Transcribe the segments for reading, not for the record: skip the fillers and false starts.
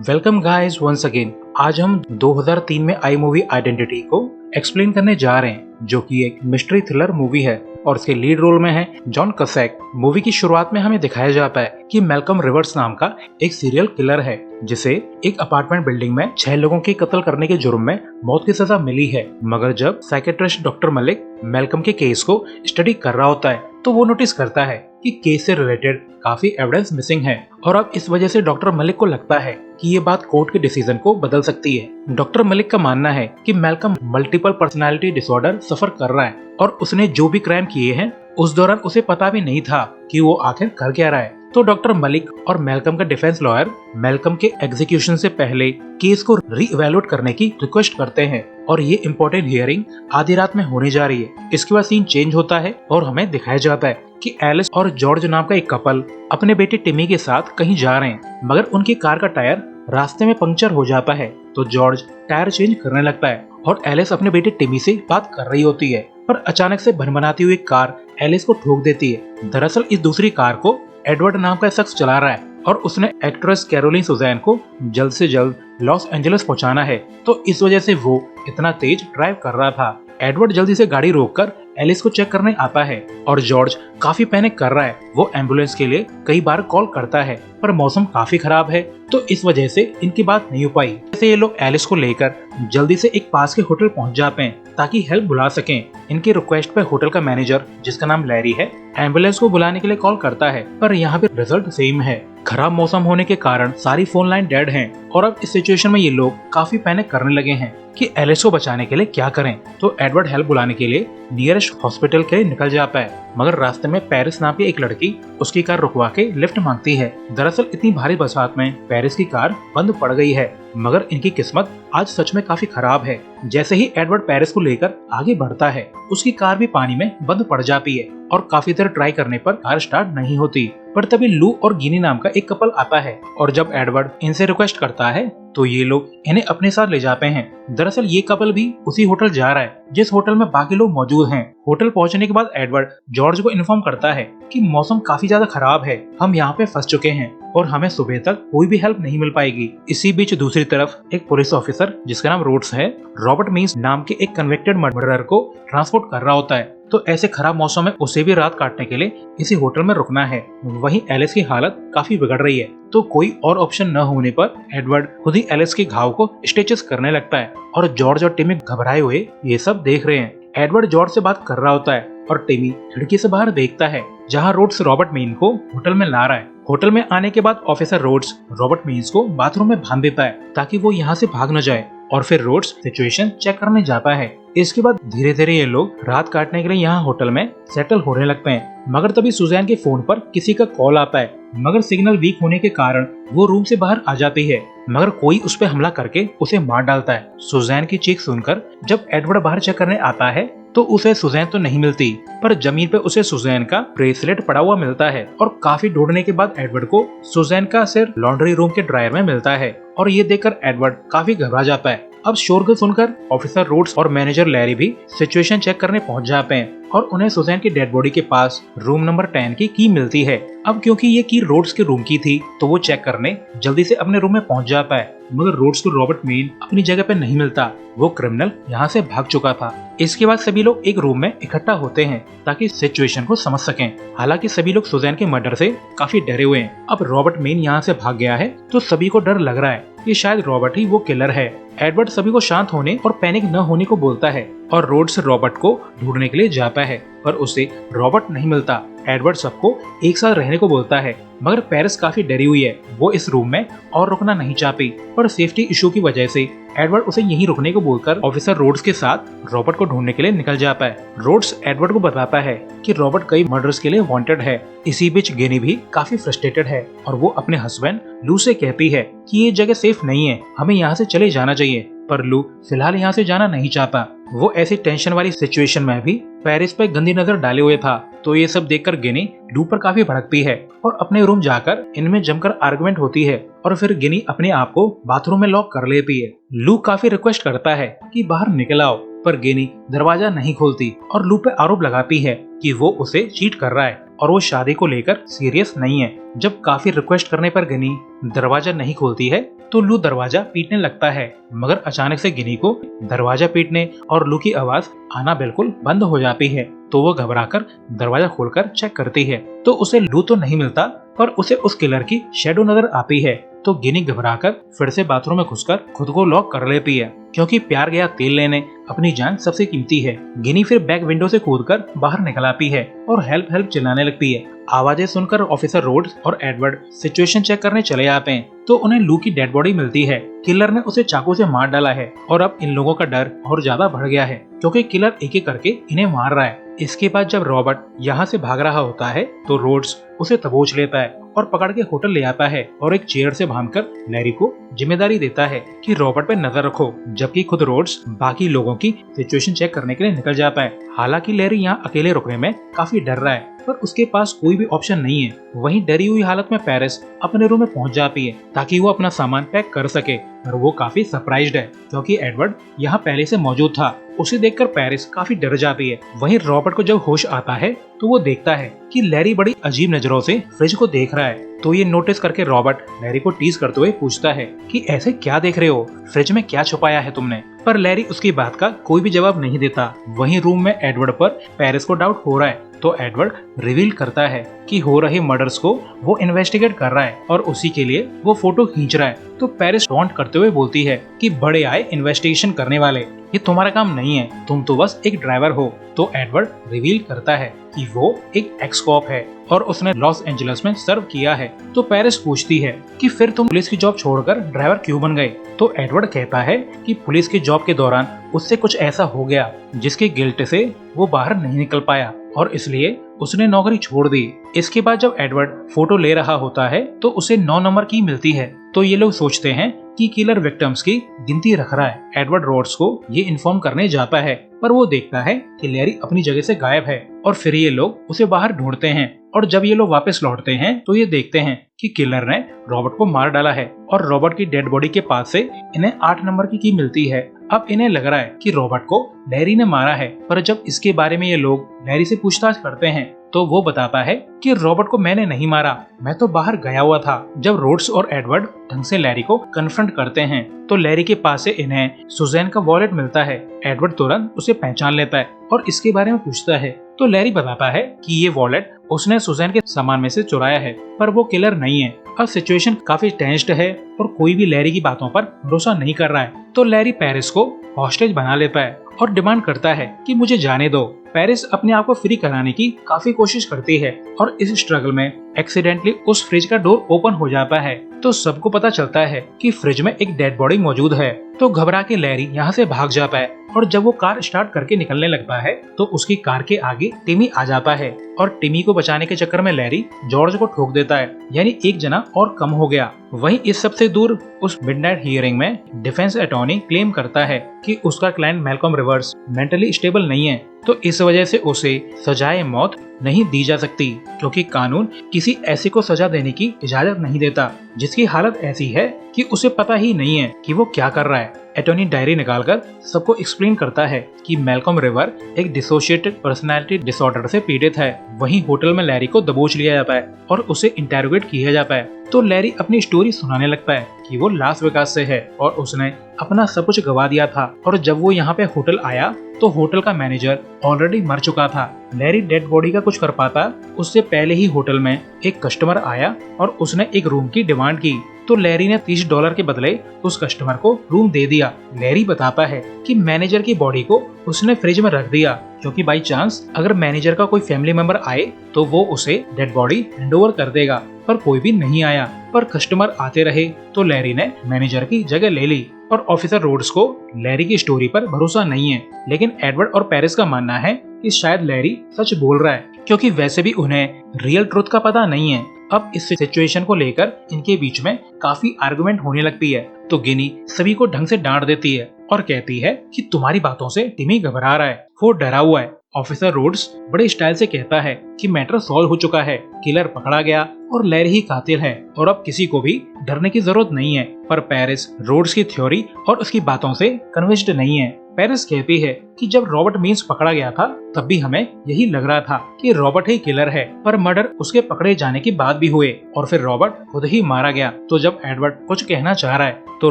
Welcome guys once again. आज हम 2003 में आई मूवी आइडेंटिटी को एक्सप्लेन करने जा रहे हैं, जो कि एक मिस्ट्री थ्रिलर मूवी है और इसके लीड रोल में है जॉन कसैक। मूवी की शुरुआत में हमें दिखाया जाता है कि मैल्कम रिवर्स नाम का एक सीरियल किलर है, जिसे एक अपार्टमेंट बिल्डिंग में 6 लोगों के कत्ल करने के जुर्म में मौत की सजा मिली है। मगर जब साइकेट्रिस्ट डॉक्टर मलिक मैल्कम के केस को स्टडी कर रहा होता है तो वो नोटिस करता है कि केस से रिलेटेड काफी एविडेंस मिसिंग है और अब इस वजह से डॉक्टर मलिक को लगता है कि ये बात कोर्ट के डिसीजन को बदल सकती है। डॉक्टर मलिक का मानना है कि मैल्कम मल्टीपल पर्सनालिटी डिसऑर्डर सफर कर रहा है और उसने जो भी क्राइम किए हैं उस दौरान उसे पता भी नहीं था कि वो आखिर कर क्या रहा है। तो डॉक्टर मलिक और मैल्कम का डिफेंस लॉयर मैल्कम के एग्जीक्यूशन से पहले केस को रीइवैल्यूएट करने की रिक्वेस्ट करते हैं और ये इम्पोर्टेंट हियरिंग आधी रात में होने जा रही है। इसके बाद सीन चेंज होता है और हमें दिखाया जाता है कि एलिस और जॉर्ज नाम का एक कपल अपने बेटे टिमी के साथ कहीं जा रहे हैं, मगर उनकी कार का टायर रास्ते में पंक्चर हो जाता है। तो जॉर्ज टायर चेंज करने लगता है और एलिस अपने बेटे टिमी से बात कर रही होती है, पर अचानक से भनभनाती हुई कार एलिस को ठोक देती है। दरअसल इस दूसरी कार को एडवर्ड नाम का शख्स चला रहा है और उसने एक्ट्रेस कैरोलिन सुजैन को जल्द से जल्द लॉस एंजलिस पहुंचाना है, तो इस वजह से वो इतना तेज ड्राइव कर रहा था। एडवर्ड जल्दी से गाड़ी रोककर एलिस को चेक करने आता है और जॉर्ज काफी पैनिक कर रहा है। वो एम्बुलेंस के लिए कई बार कॉल करता है, पर मौसम काफी खराब है तो इस वजह से इनकी बात नहीं हो पाई। जैसे ये लोग एलिस को लेकर जल्दी से एक पास के होटल पहुंच जाते हैं ताकि हेल्प बुला सकें। इनकी रिक्वेस्ट पे होटल का मैनेजर, जिसका नाम लैरी है, एम्बुलेंस को बुलाने के लिए कॉल करता है, पर यहाँ पे रिजल्ट सेम है। खराब मौसम होने के कारण सारी फोन लाइन डेड हैं और अब इस सिचुएशन में ये लोग काफी पैनिक करने लगे हैं कि एलिस को बचाने के लिए क्या करें। तो एडवर्ड हेल्प बुलाने के लिए नियरेस्ट हॉस्पिटल के लिए निकल जाता है, मगर रास्ते में पेरिस नाम की एक लड़की उसकी कार रुकवा के लिफ्ट मांगती है। दरअसल इतनी भारी बरसात में पेरिस की कार बंद पड़ गई है, मगर इनकी किस्मत आज सच में काफी खराब है। जैसे ही एडवर्ड पेरिस को लेकर आगे बढ़ता है, उसकी कार भी पानी में बंद पड़ जाती है और काफी देर ट्राई करने पर कार स्टार्ट नहीं होती। पर तभी लू और गिनी नाम का एक कपल आता है और जब एडवर्ड इनसे रिक्वेस्ट करता है तो ये लोग इन्हें अपने साथ ले जाते हैं। दरअसल ये कपल भी उसी होटल जा रहा है जिस होटल में बाकी लोग मौजूद हैं। होटल पहुंचने के बाद एडवर्ड जॉर्ज को इन्फॉर्म करता है कि मौसम काफी ज्यादा खराब है, हम यहाँ पे फंस चुके हैं और हमें सुबह तक कोई भी हेल्प नहीं मिल पाएगी। इसी बीच दूसरी तरफ एक पुलिस ऑफिसर, जिसका नाम रोड्स है, रॉबर्ट मीन्स नाम के एक कन्विक्टेड मर्डरर को ट्रांसपोर्ट कर रहा होता है। तो ऐसे खराब मौसम में उसे भी रात काटने के लिए इसी होटल में रुकना है। वहीं एलिस की हालत काफी बिगड़ रही है, तो कोई और ऑप्शन न होने पर एडवर्ड खुद ही एलिस के घाव को स्टिचेस करने लगता है और जॉर्ज और टिमी घबराए हुए ये सब देख रहे हैं। एडवर्ड जॉर्ज से बात कर रहा होता है और टिमी खिड़की से बाहर देखता है जहाँ रोड्स रॉबर्ट मीन को होटल में ला रहा है। होटल में आने के बाद ऑफिसर रोड्स रॉबर्ट मीन्स को बाथरूम में बांध देता है ताकि वो यहाँ से भाग न जाए और फिर रोड्स सिचुएशन चेक करने जाता है। इसके बाद धीरे धीरे ये लोग रात काटने के लिए यहाँ होटल में सेटल होने लगते हैं, मगर तभी सुजैन के फोन पर किसी का कॉल आता है, मगर सिग्नल वीक होने के कारण वो रूम से बाहर आ जाती है, मगर कोई उस पर हमला करके उसे मार डालता है। सुजैन की चीख सुनकर जब एडवर्ड बाहर चेक करने आता है तो उसे सुजैन तो नहीं मिलती, पर जमीन पे उसे सुजैन का ब्रेसलेट पड़ा हुआ मिलता है और काफी ढूंढने के बाद एडवर्ड को सुजैन का सिर लॉन्ड्री रूम के ड्रायर में मिलता है और ये देखकर एडवर्ड काफी घबरा जाता है। अब शोरगुल सुनकर ऑफिसर रोड्स और मैनेजर लैरी भी सिचुएशन चेक करने पहुंच जाते हैं और उन्हें सुजैन की डेड बॉडी के पास रूम नंबर 10 की की मिलती है। अब क्योंकि ये की रोड्स के रूम की थी तो वो चेक करने जल्दी से अपने रूम में पहुंच जाता है, मगर रोड्स को रॉबर्ट मीन अपनी जगह पे नहीं मिलता, वो क्रिमिनल यहाँ से भाग चुका था। इसके बाद सभी लोग एक रूम में इकट्ठा होते हैं ताकि सिचुएशन को समझ सकें। हालांकि सभी लोग सुजैन के मर्डर से काफी डरे हुए हैं। अब रॉबर्ट मीन यहाँ से भाग गया है तो सभी को डर लग रहा है कि शायद रॉबर्ट ही वो किलर है। एडवर्ड सभी को शांत होने और पैनिक न होने को बोलता है और रोड्स रॉबर्ट को ढूंढने के लिए जाता है, पर उसे रॉबर्ट नहीं मिलता। एडवर्ड सबको एक साथ रहने को बोलता है, मगर पेरिस काफी डरी हुई है, वो इस रूम में और रुकना नहीं चाहती, पर सेफ्टी इशू की वजह से एडवर्ड उसे यहीं रुकने को बोलकर ऑफिसर रोड्स के साथ रॉबर्ट को ढूंढने के लिए निकल जाता है। रोड्स एडवर्ड को बताता है कि रॉबर्ट कई मर्डर्स के लिए वांटेड है। इसी बीच गिनी भी काफी फ्रस्ट्रेटेड है और वो अपने हस्बैंड लू से कहती है कि ये जगह सेफ नहीं है, हमें यहाँ से चले जाना चाहिए, पर लू फिलहाल यहाँ से जाना नहीं चाहता। वो ऐसी टेंशन वाली सिचुएशन में भी पेरिस पे गंदी नजर डाले हुए था, तो ये सब देखकर गिनी लू पर काफी भड़कती है और अपने रूम जाकर इनमें जमकर आर्गुमेंट होती है और फिर गिनी अपने आप को बाथरूम में लॉक कर लेती है। लू काफी रिक्वेस्ट करता है कि बाहर निकल आओ, पर गिनी दरवाजा नहीं खोलती और लू पे आरोप लगाती है कि वो उसे चीट कर रहा है और वो शादी को लेकर सीरियस नहीं है। जब काफी रिक्वेस्ट करने पर गिनी दरवाजा नहीं खोलती है तो लू दरवाजा पीटने लगता है, मगर अचानक से गिनी को दरवाजा पीटने और लू की आवाज आना बिल्कुल बंद हो जाती है। तो वो घबराकर दरवाजा खोलकर चेक करती है तो उसे लू तो नहीं मिलता, पर उसे उस किलर की शेडो नजर आती है। तो गिनी घबराकर फिर से बाथरूम में घुसकर खुद को लॉक कर लेती है, क्योंकि प्यार गया तेल लेने अपनी जान सबसे कीमती है। गिनी फिर बैक विंडो से कूदकर बाहर निकल आती है और हेल्प हेल्प चिल्लाने लगती है। आवाजें सुनकर ऑफिसर रोड्स और एडवर्ड सिचुएशन चेक करने चले आते हैं तो उन्हें लू की डेड बॉडी मिलती है। किलर ने उसे चाकू से मार डाला है और अब इन लोगों का डर और ज्यादा बढ़ गया है, क्योंकि किलर एक एक करके इन्हें मार रहा है। इसके बाद जब रॉबर्ट यहाँ से भाग रहा होता है तो रोड्स उसे दबोच लेता है और पकड़ के होटल ले आता है और एक चेयर से बांधकर लैरी को जिम्मेदारी देता है कि रॉबर्ट पे नजर रखो, जबकि खुद रोड्स बाकी लोगों की सिचुएशन चेक करने के लिए निकल जाता है। हालांकि लैरी यहाँ अकेले रुकने में काफी डर रहा है, पर उसके पास कोई भी ऑप्शन नहीं है। वहीं डरी हुई हालत में पेरिस अपने रूम में पहुंच जाती है ताकि वो अपना सामान पैक कर सके, पर वो काफी सरप्राइज्ड है क्योंकि एडवर्ड यहाँ पहले से मौजूद था। उसे देखकर पेरिस काफी डर जाती है। वहीं रॉबर्ट को जब होश आता है तो वो देखता है कि लैरी बड़ी अजीब नजरों से फ्रिज को देख रहा है। तो ये नोटिस करके रॉबर्ट लैरी को टीज करते हुए पूछता है कि ऐसे क्या देख रहे हो, फ्रिज में क्या छुपाया है तुमने। पर लैरी उसकी बात का कोई भी जवाब नहीं देता। वहीं रूम में एडवर्ड पर पेरिस को डाउट हो रहा है तो एडवर्ड रिवील करता है कि हो रहे मर्डर्स को वो इन्वेस्टिगेट कर रहा है और उसी के लिए वो फोटो खींच रहा है। तो पेरिस टॉन्ट करते हुए बोलती है कि बड़े आए इन्वेस्टिगेशन करने वाले, ये तुम्हारा काम नहीं है, तुम तो बस एक ड्राइवर हो। तो एडवर्ड रिवील करता है कि वो एक एक्स कॉप है और उसने लॉस एंजलिस में सर्व किया है। तो पेरिस पूछती है कि फिर तुम पुलिस की जॉब छोड़कर ड्राइवर क्यों बन गए। तो एडवर्ड कहता है कि पुलिस की जॉब के दौरान उससे कुछ ऐसा हो गया जिसके गिल्ट से वो बाहर नहीं निकल पाया और इसलिए उसने नौकरी छोड़ दी। इसके बाद जब एडवर्ड फोटो ले रहा होता है तो उसे 9 नंबर की मिलती है। तो ये लोग सोचते हैं कि किलर विक्टिम्स की गिनती रख रहा है। एडवर्ड रोड्स को ये इन्फॉर्म करने जाता है, पर वो देखता है कि लैरी अपनी जगह से गायब है और फिर ये लोग उसे बाहर ढूंढते हैं। और जब ये लोग वापस लौटते हैं तो ये देखते हैं कि किलर ने रॉबर्ट को मार डाला है और रॉबर्ट की डेड बॉडी के पास से इन्हें 8 नंबर की मिलती है। अब इन्हें लग रहा है कि रॉबर्ट को लैरी ने मारा है, पर जब इसके बारे में ये लोग लैरी से पूछताछ करते हैं तो वो बताता है कि रॉबर्ट को मैंने नहीं मारा, मैं तो बाहर गया हुआ था। जब रोड्स और एडवर्ड ढंग से लैरी को कन्फ्रंट करते हैं तो लैरी के पास से इन्हें सुजैन का वॉलेट मिलता है। एडवर्ड तुरंत उसे पहचान लेता है और इसके बारे में पूछता है तो लैरी बताता है कि ये वॉलेट उसने सुजैन के सामान में से चुराया है, पर वो किलर नहीं है। अब सिचुएशन काफी टेंस्ड है और कोई भी लैरी की बातों पर भरोसा नहीं कर रहा है। तो लैरी पेरिस को हॉस्टेज बना लेता है और डिमांड करता है कि मुझे जाने दो। पेरिस अपने आप को फ्री कराने की काफी कोशिश करती है और इस स्ट्रगल में एक्सीडेंटली उस फ्रिज का डोर ओपन हो जाता है। तो सबको पता चलता है कि फ्रिज में एक डेड बॉडी मौजूद है। तो घबरा के लैरी यहाँ से भाग जाता है और जब वो कार स्टार्ट करके निकलने लगता है तो उसकी कार के आगे टिमी आ जाता है और टिमी को बचाने के चक्कर में लैरी जॉर्ज को ठोक देता है, यानी एक जना और कम हो गया। वहीं इस सबसे दूर उस मिडनाइट हियरिंग में डिफेंस अटॉर्नी क्लेम करता है कि उसका client Malcolm reverse mentally stable नहीं है, तो इस वजह से उसे सजाए मौत नहीं दी जा सकती, क्योंकि कानून किसी ऐसे को सजा देने की इजाजत नहीं देता जिसकी हालत ऐसी है कि उसे पता ही नहीं है कि वो क्या कर रहा है। अटॉर्नी डायरी निकालकर सबको एक्सप्लेन करता है कि मैल्कॉम रिवर एक डिसोशिएटेड पर्सनालिटी डिसऑर्डर से पीड़ित है। वहीं होटल में लैरी को दबोच लिया जाता है और उसे इंटेरोगेट किया जाता है। तो लैरी अपनी स्टोरी सुनाने लगता है कि वो लास वेगास से है और उसने अपना सब कुछ गवा दिया था और जब वो यहाँ पे होटल आया तो होटल का मैनेजर ऑलरेडी मर चुका था। लैरी डेड बॉडी का कुछ कर पाता उससे पहले ही होटल में एक कस्टमर आया और उसने एक रूम की डिमांड की। तो लैरी ने $30 के बदले उस कस्टमर को रूम दे दिया। लैरी बताता है कि मैनेजर की बॉडी को उसने फ्रिज में रख दिया क्योंकि बाई चांस अगर मैनेजर का कोई फैमिली मेंबर आए तो वो उसे डेड बॉडी हैंडओवर कर देगा, पर कोई भी नहीं आया। पर कस्टमर आते रहे तो लैरी ने मैनेजर की जगह ले ली। और ऑफिसर रोड्स को लैरी की स्टोरी पर भरोसा नहीं है, लेकिन एडवर्ड और पेरिस का मानना है कि शायद लैरी सच बोल रहा है, क्योंकि वैसे भी उन्हें रियल ट्रुथ का पता नहीं है। अब इस सिचुएशन को लेकर इनके बीच में काफी आर्गुमेंट होने लगती है। तो गिनी सभी को ढंग से डांट देती है और कहती है कि तुम्हारी बातों से टिमी घबरा रहा है, वो डरा हुआ है ऑफिसर रोड्स बड़े स्टाइल से कहता है कि मैटर सॉल्व हो चुका है, किलर पकड़ा गया और लैरी ही कातिल है और अब किसी को भी डरने की जरूरत नहीं है। पर पेरिस रोड्स की थ्योरी और उसकी बातों से कन्विंस्ड नहीं है। पेरिस कहती है कि जब रॉबर्ट मीन्स पकड़ा गया था तब भी हमें यही लग रहा था कि रॉबर्ट ही किलर है, पर मर्डर उसके पकड़े जाने के बाद भी हुए और फिर रॉबर्ट खुद ही मारा गया। तो जब एडवर्ड कुछ कहना चाह रहा है तो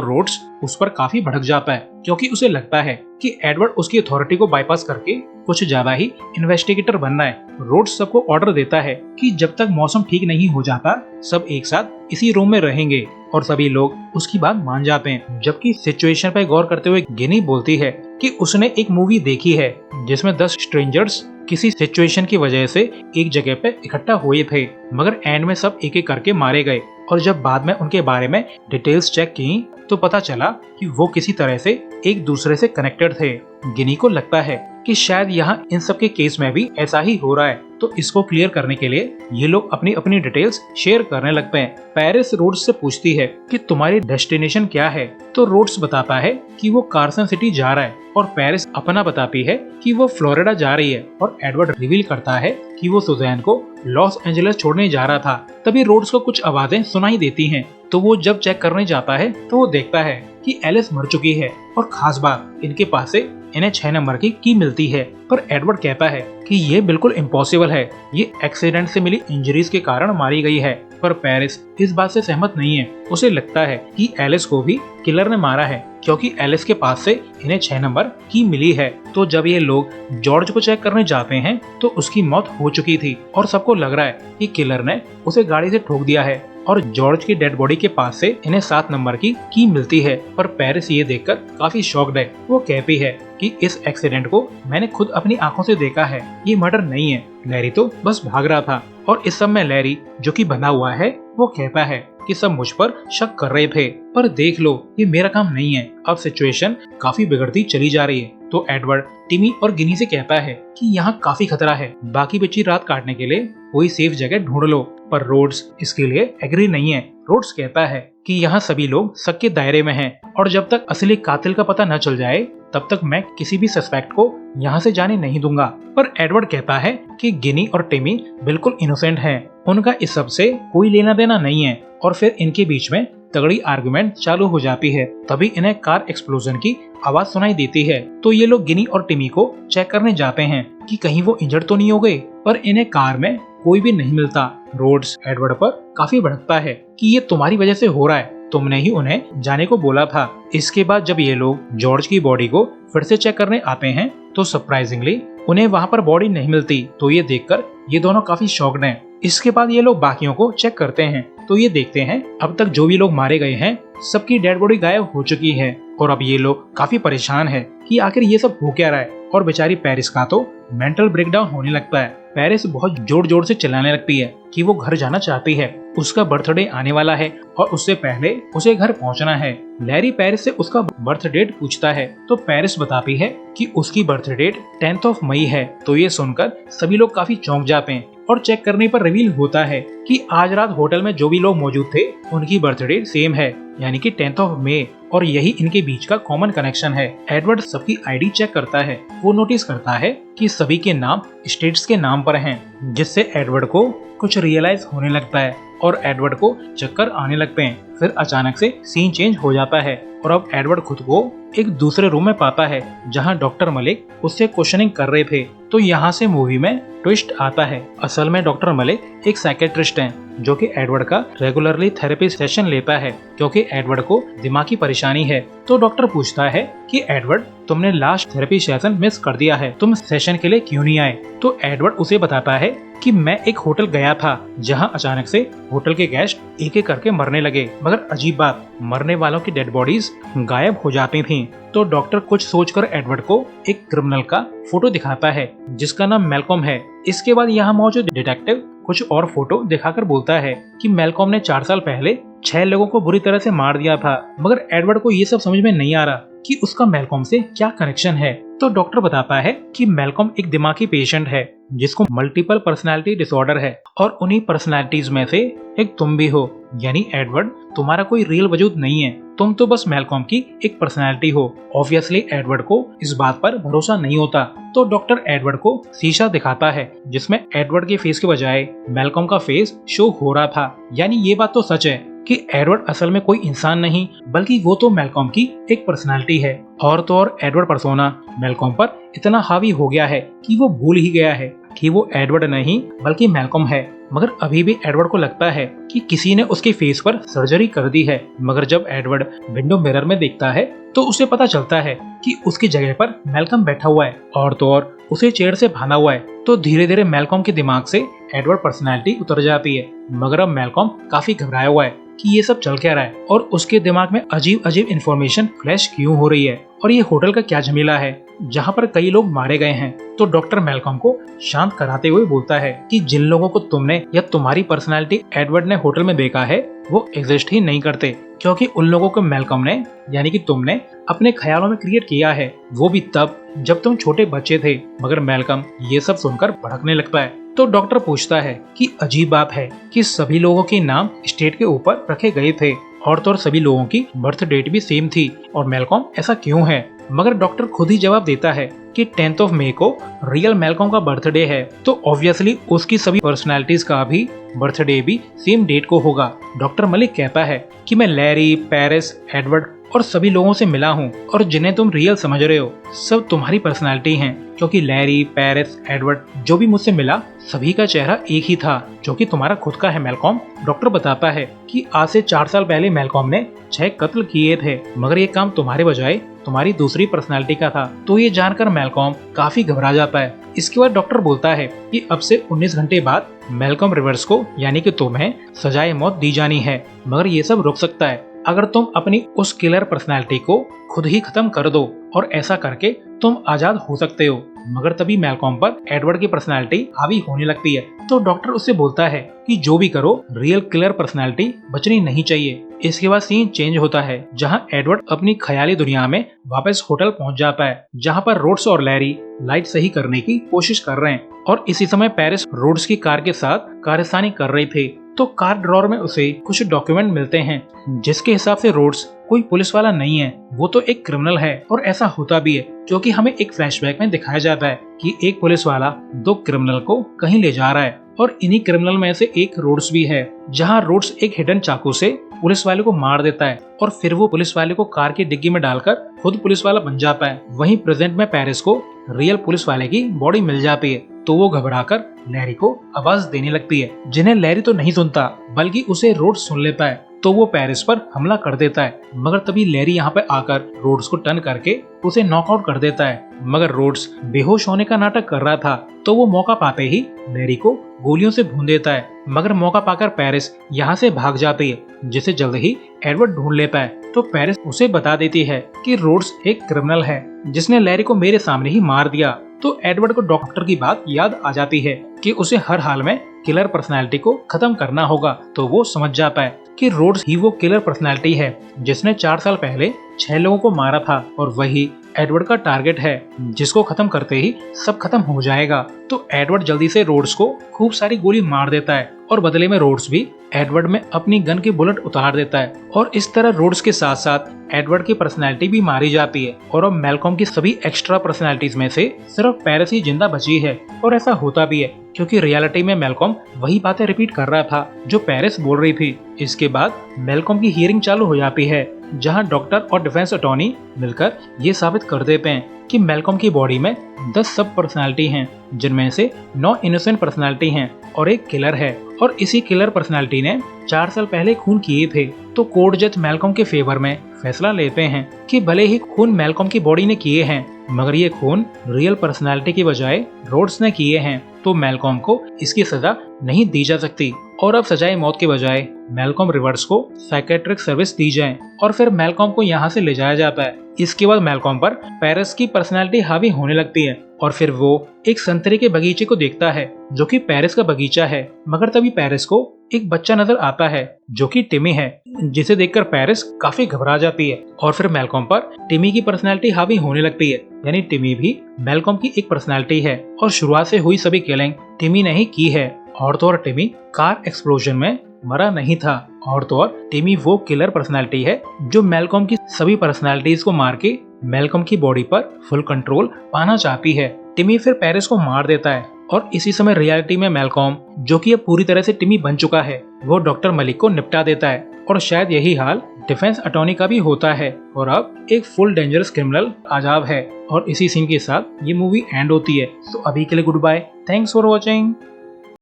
रोड्स उस पर काफी भड़क जाता है, क्योंकि उसे लगता है कि एडवर्ड उसकी अथॉरिटी को बाईपास करके कुछ ज्यादा ही इन्वेस्टिगेटर बनना है। रोड्स सबको ऑर्डर देता है कि जब तक मौसम ठीक नहीं हो जाता सब एक साथ इसी रूम में रहेंगे और सभी लोग उसकी बात मान जाते हैं। जबकि सिचुएशन पर गौर करते हुए गिनी बोलती है कि उसने एक मूवी देखी है जिसमें 10 स्ट्रेंजर्स किसी सिचुएशन की वजह से एक जगह पे इकट्ठा हुए थे, मगर एंड में सब एक एक करके मारे गए और जब बाद में उनके बारे में डिटेल्स चेक की तो पता चला कि वो किसी तरह से एक दूसरे से कनेक्टेड थे। गिनी को लगता है कि शायद यहाँ इन सब के केस में भी ऐसा ही हो रहा है, तो इसको क्लियर करने के लिए ये लोग अपनी अपनी डिटेल्स शेयर करने लगते हैं। पेरिस रोड्स से पूछती है कि तुम्हारी डेस्टिनेशन क्या है, तो रोड्स बताता है कि वो कार्सन सिटी जा रहा है और पेरिस अपना बताती है कि वो फ्लोरिडा जा रही है और एडवर्ड रिवील करता है कि वो सुजैन को लॉस एंजलिस छोड़ने जा रहा था। तभी रोड्स को कुछ आवाजें सुनाई देती हैं, तो वो जब चेक करने जाता है तो वो देखता है कि एलिस मर चुकी है और खास बात इनके पास से इन्हें 6 नंबर की मिलती है। पर एडवर्ड कहता है कि ये बिल्कुल इम्पॉसिबल है, ये एक्सीडेंट से मिली इंजरीज के कारण मारी गई है। पर पेरिस इस बात से सहमत नहीं है। उसे लगता है कि एलिस को भी किलर ने मारा है, क्योंकि एलिस के पास से इन्हें 6 नंबर की मिली है। तो जब ये लोग जॉर्ज को चेक करने जाते हैं तो उसकी मौत हो चुकी थी और सबको लग रहा है कि किलर ने उसे गाड़ी से ठोक दिया है और जॉर्ज की डेड बॉडी के पास से इन्हें 7 नंबर की मिलती है। पर पेरिस ये देखकर काफी शॉक्ड है। वो कहती है कि इस एक्सीडेंट को मैंने खुद अपनी आंखों से देखा है, ये मर्डर नहीं है, लैरी तो बस भाग रहा था। और इस सब में लैरी जो कि बंधा हुआ है वो कहता है कि सब मुझ पर शक कर रहे थे, पर देख लो ये मेरा काम नहीं है। अब सिचुएशन काफी बिगड़ती चली जा रही है। तो एडवर्ड टिमी और गिनी से कहता है कि यहाँ काफी खतरा है, बाकी बची रात काटने के लिए कोई सेफ जगह ढूंढ लो। पर रोड्स इसके लिए एग्री नहीं है। रोड्स कहता है कि यहाँ सभी लोग शक के दायरे में हैं और जब तक असली कातिल का पता न चल जाए तब तक मैं किसी भी सस्पेक्ट को यहाँ से जाने नहीं दूंगा। पर एडवर्ड कहता है कि गिनी और टिमी बिल्कुल इनोसेंट हैं, उनका इस सब से कोई लेना देना नहीं है। और फिर इनके बीच में तगड़ी आर्गुमेंट चालू हो जाती है। तभी इन्हें कार एक्सप्लोजन की आवाज सुनाई देती है, तो ये लोग गिनी और टिमी को चेक करने जाते हैं कि कहीं वो इंजर्ड तो नहीं हो गए, पर इन्हें कार में कोई भी नहीं मिलता। रोड्स एडवर्ड पर काफी भड़कता है कि ये तुम्हारी वजह से हो रहा है, तुमने ही उन्हें जाने को बोला था। इसके बाद जब ये लोग जॉर्ज की बॉडी को फिर से चेक करने आते हैं तो सरप्राइजिंगली उन्हें वहाँ पर बॉडी नहीं मिलती। तो ये देखकर ये दोनों काफी शॉक्ड हैं। इसके बाद ये लोग बाकियों को चेक करते हैं तो ये देखते हैं अब तक जो भी लोग मारे गए हैं सबकी डेड बॉडी गायब हो चुकी है और अब ये लोग काफी परेशान है कि आखिर ये सब हो क्या रहा है। और बेचारी पेरिस का तो मेंटल ब्रेकडाउन होने लगता है। पेरिस बहुत जोर जोर से चिल्लाने लगती है कि वो घर जाना चाहती है, उसका बर्थडे आने वाला है और उससे पहले उसे घर पहुंचना है। लैरी पेरिस से उसका बर्थ डेट पूछता है तो पेरिस बताती है कि उसकी बर्थ डेट 10 मई है। तो ये सुनकर सभी लोग काफी चौंक जाते हैं और चेक करने पर रिवील होता है कि आज रात होटल में जो भी लोग मौजूद थे उनकी बर्थ डेट सेम है, यानी कि 10 मई, और यही इनके बीच का कॉमन कनेक्शन है। एडवर्ड सबकी आईडी चेक करता है। वो नोटिस करता है कि सभी के नाम स्टेट्स के नाम पर हैं, जिससे एडवर्ड को कुछ रियलाइज होने लगता है और एडवर्ड को चक्कर आने लगते हैं। फिर अचानक से सीन चेंज हो जाता है और अब एडवर्ड खुद को एक दूसरे रूम में पाता है जहां डॉक्टर मलिक उससे क्वेश्चनिंग कर रहे थे। तो यहाँ से मूवी में ट्विस्ट आता है। असल में डॉक्टर मलिक एक साइकेट्रिस्ट हैं जो कि एडवर्ड का रेगुलरली थेरेपी सेशन लेता है, क्योंकि एडवर्ड को दिमागी परेशानी है। तो डॉक्टर पूछता है कि एडवर्ड तुमने लास्ट थेरेपी सेशन मिस कर दिया है, तुम सेशन के लिए क्यों नहीं आए। तो एडवर्ड उसे बताता है कि मैं एक होटल गया था जहां अचानक से होटल के गेस्ट एक एक करके मरने लगे, मगर अजीब बात, मरने वालों की डेड बॉडीज गायब हो जाती थीं। तो डॉक्टर कुछ सोचकर एडवर्ड को एक क्रिमिनल का फोटो दिखाता है जिसका नाम मैल्कॉम है। इसके बाद यहाँ मौजूद डिटेक्टिव कुछ और फोटो दिखाकर बोलता है कि मैल्कॉम ने 4 साल पहले 6 लोगों को बुरी तरह से मार दिया था, मगर एडवर्ड को ये सब समझ में नहीं आ रहा कि उसका मैल्कॉम से क्या कनेक्शन है। तो डॉक्टर बताता है कि मैल्कॉम एक दिमागी पेशेंट है जिसको मल्टीपल पर्सनालिटी डिसऑर्डर है, और उन्हीं पर्सनालिटीज में से एक तुम भी हो। यानी एडवर्ड, तुम्हारा कोई रियल वजूद नहीं है, तुम तो बस मैलकॉम की एक पर्सनालिटी हो। ऑब्वियसली एडवर्ड को इस बात पर भरोसा नहीं होता, तो डॉक्टर एडवर्ड को शीशा दिखाता है जिसमें एडवर्ड के फेस के बजाय मैलकॉम का फेस शो हो रहा था। यानी ये बात तो सच है कि एडवर्ड असल में कोई इंसान नहीं, बल्कि वो तो मैलकॉम की एक पर्सनालिटी है। और तो और एडवर्ड पर्सोना मैलकॉम पर इतना हावी हो गया है कि वो भूल ही गया है कि वो एडवर्ड नहीं बल्कि मैलकॉम है। मगर अभी भी एडवर्ड को लगता है कि किसी ने उसके फेस पर सर्जरी कर दी है। मगर जब एडवर्ड विंडो मिरर में देखता है तो उसे पता चलता है कि उसकी जगह पर मैलकॉम बैठा हुआ है, और तो और उसे चेयर से बांधा हुआ है। तो धीरे धीरे मैलकॉम के दिमाग से एडवर्ड पर्सनालिटी उतर जाती है। मगर अब मैलकॉम काफी घबराया हुआ है कि ये सब चल क्या रहा है, और उसके दिमाग में अजीब अजीब इंफॉर्मेशन फ्लैश क्यों हो रही है, और ये होटल का क्या झमेला है जहाँ पर कई लोग मारे गए हैं। तो डॉक्टर मैलकॉम को शांत कराते हुए बोलता है कि जिन लोगों को तुमने या तुम्हारी पर्सनालिटी एडवर्ड ने होटल में देखा है वो एग्जिस्ट ही नहीं करते, क्योंकि उन लोगों को मैलकॉम ने यानी कि तुमने अपने ख्यालों में क्रिएट किया है, वो भी तब जब तुम छोटे बच्चे थे। मगर मैलकॉम ये सब सुनकर भड़कने लगता है। तो डॉक्टर पूछता है कि अजीब बात है कि सभी लोगों के नाम स्टेट के ऊपर रखे गए थे, और तो और सभी लोगों की बर्थ डेट भी सेम थी, और मैलकॉम ऐसा क्यों है। मगर डॉक्टर खुद ही जवाब देता है कि 10th मई को रियल मैलकॉम का बर्थडे है, तो ऑब्वियसली उसकी सभी पर्सनालिटीज का भी बर्थडे भी सेम डेट को होगा। डॉक्टर मलिक कहता है कि मैं लैरी, पेरिस, एडवर्ड और सभी लोगों से मिला हूँ, और जिन्हें तुम रियल समझ रहे हो सब तुम्हारी पर्सनालिटी हैं, क्योंकि लैरी, पेरिस, एडवर्ड जो भी मुझसे मिला सभी का चेहरा एक ही था, जो कि तुम्हारा खुद का है मैलकॉम। डॉक्टर बताता है कि आज से 4 साल पहले मैलकॉम ने 6 कत्ल किए थे, मगर ये काम तुम्हारे बजाय तुम्हारी दूसरी पर्सनालिटी का था। तो ये जानकर मैलकॉम काफी घबरा जाता है। इसके बाद डॉक्टर बोलता है कि अब से 19 घंटे बाद मैलकॉम रिवर्स को यानी कि तुम्हें सजाए मौत दी जानी है, मगर ये सब रुक सकता है अगर तुम अपनी उस किलर पर्सनालिटी को खुद ही खत्म कर दो, और ऐसा करके तुम आजाद हो सकते हो। मगर तभी मैलकॉम पर एडवर्ड की पर्सनालिटी हावी होने लगती है। तो डॉक्टर उससे बोलता है कि जो भी करो रियल किलर पर्सनालिटी बचनी नहीं चाहिए। इसके बाद सीन चेंज होता है, जहां एडवर्ड अपनी ख्याली दुनिया में वापस होटल पहुंच जाता है, जहां पर रोड्स और लैरी लाइट सही करने की कोशिश कर रहे हैं, और इसी समय पेरिस रोड्स की कार के साथ कारस्तानी कर रही थी। तो कार ड्रॉर में उसे कुछ डॉक्यूमेंट मिलते हैं, जिसके हिसाब से रोड्स कोई पुलिस वाला नहीं है, वो तो एक क्रिमिनल है। और ऐसा होता भी है, क्योंकि हमें एक फ्लैशबैक में दिखाया जाता है कि एक पुलिस वाला 2 क्रिमिनल को कहीं ले जा रहा है, और इन्हीं क्रिमिनल में से एक रोड्स भी है, जहां रोड्स एक हिडन चाकू से पुलिस वाले को मार देता है, और फिर वो पुलिस वाले को कार की डिग्गी में डालकर खुद पुलिस वाला बन जाता है। वहीं प्रेजेंट में पेरिस को रियल पुलिस वाले की बॉडी मिल जाती है, तो वो घबराकर लैरी को आवाज देने लगती है, जिन्हें लैरी तो नहीं सुनता बल्कि उसे रोड्स सुन लेता है। तो वो पेरिस पर हमला कर देता है, मगर तभी लैरी यहाँ पे आकर रोड्स को टर्न करके उसे नॉकआउट कर देता है। मगर रोड्स बेहोश होने का नाटक कर रहा था, तो वो मौका पाते ही लैरी को गोलियों से भून देता है। मगर मौका पाकर पेरिस यहाँ से भाग जाती है, जिसे जल्द ही एडवर्ड ढूंढ लेता है। तो पेरिस उसे बता देती है कि रोड्स एक क्रिमिनल है जिसने लैरी को मेरे सामने ही मार दिया। तो एडवर्ड को डॉक्टर की बात याद आ जाती है कि उसे हर हाल में किलर पर्सनालिटी को खत्म करना होगा। तो वो समझ जाता है कि रोड्स ही वो किलर पर्सनालिटी है जिसने 4 साल पहले 6 लोगों को मारा था, और वही एडवर्ड का टारगेट है, जिसको खत्म करते ही सब खत्म हो जाएगा। तो एडवर्ड जल्दी से रोड्स को खूब सारी गोली मार देता है, और बदले में रोड्स भी एडवर्ड में अपनी गन की बुलेट उतार देता है, और इस तरह रोड्स के साथ साथ एडवर्ड की पर्सनालिटी भी मारी जाती है। और अब मैलकॉम की सभी एक्स्ट्रा पर्सनालिटीज में से सिर्फ पेरिस ही जिंदा बची है। और ऐसा होता भी है, क्योंकि रियलिटी में मैलकॉम वही बातें रिपीट कर रहा था जो पेरिस बोल रही थी। इसके बाद मैलकॉम की हियरिंग चालू हो जाती है, जहां डॉक्टर और डिफेंस अटॉर्नी मिलकर ये साबित कर देते हैं कि मैलकॉम की बॉडी में 10 सब पर्सनालिटी हैं, जिनमें से 9 इनोसेंट पर्सनालिटी हैं और एक किलर है। और इसी किलर पर्सनालिटी ने 4 साल पहले खून किए थे। तो कोर्ट जज मैलकॉम के फेवर में फैसला लेते हैं कि भले ही खून मैलकॉम की बॉडी ने किए हैं, मगर ये खून रियल पर्सनालिटी की बजाय रोड्स ने किए हैं, तो मैलकॉम को इसकी सजा नहीं दी जा सकती। और अब सजाए मौत के बजाय मैलकॉम रिवर्स को साइकेट्रिक सर्विस दी जाए और फिर मैलकॉम को यहाँ से ले जाया जाता है। इसके बाद मैलकॉम पर पेरिस की पर्सनैलिटी हावी होने लगती है और फिर वो एक संतरे के बगीचे को देखता है जो कि पेरिस का बगीचा है। मगर तभी पेरिस को एक बच्चा नजर आता है जो कि टिमी है, जिसे देखकर पेरिस काफी घबरा जाती है और फिर मैलकॉम पर टिमी की पर्सनैलिटी हावी होने लगती है। यानी टिमी भी मैलकॉम की एक पर्सनैलिटी है और शुरुआत से हुई सभी किलिंग टिमी ने ही की है। और तो और टिमी कार एक्सप्लोजन में मरा नहीं था। और तो और टिमी वो किलर पर्सनैलिटी है जो मैलकॉम की सभी पर्सनैलिटीज को मार के मैलकॉम की बॉडी पर फुल कंट्रोल पाना चाहती है। टिमी फिर पेरिस को मार देता है और इसी समय रियलिटी में मैलकॉम, जो कि अब पूरी तरह से टिमी बन चुका है, वो डॉक्टर मलिक को निपटा देता है। और शायद यही हाल डिफेंस अटॉर्नी का भी होता है और अब एक फुल डेंजरस क्रिमिनल आजाब है। और इसी सीन के साथ ये मूवी एंड होती है। तो अभी के लिए goodbye, thanks for watching.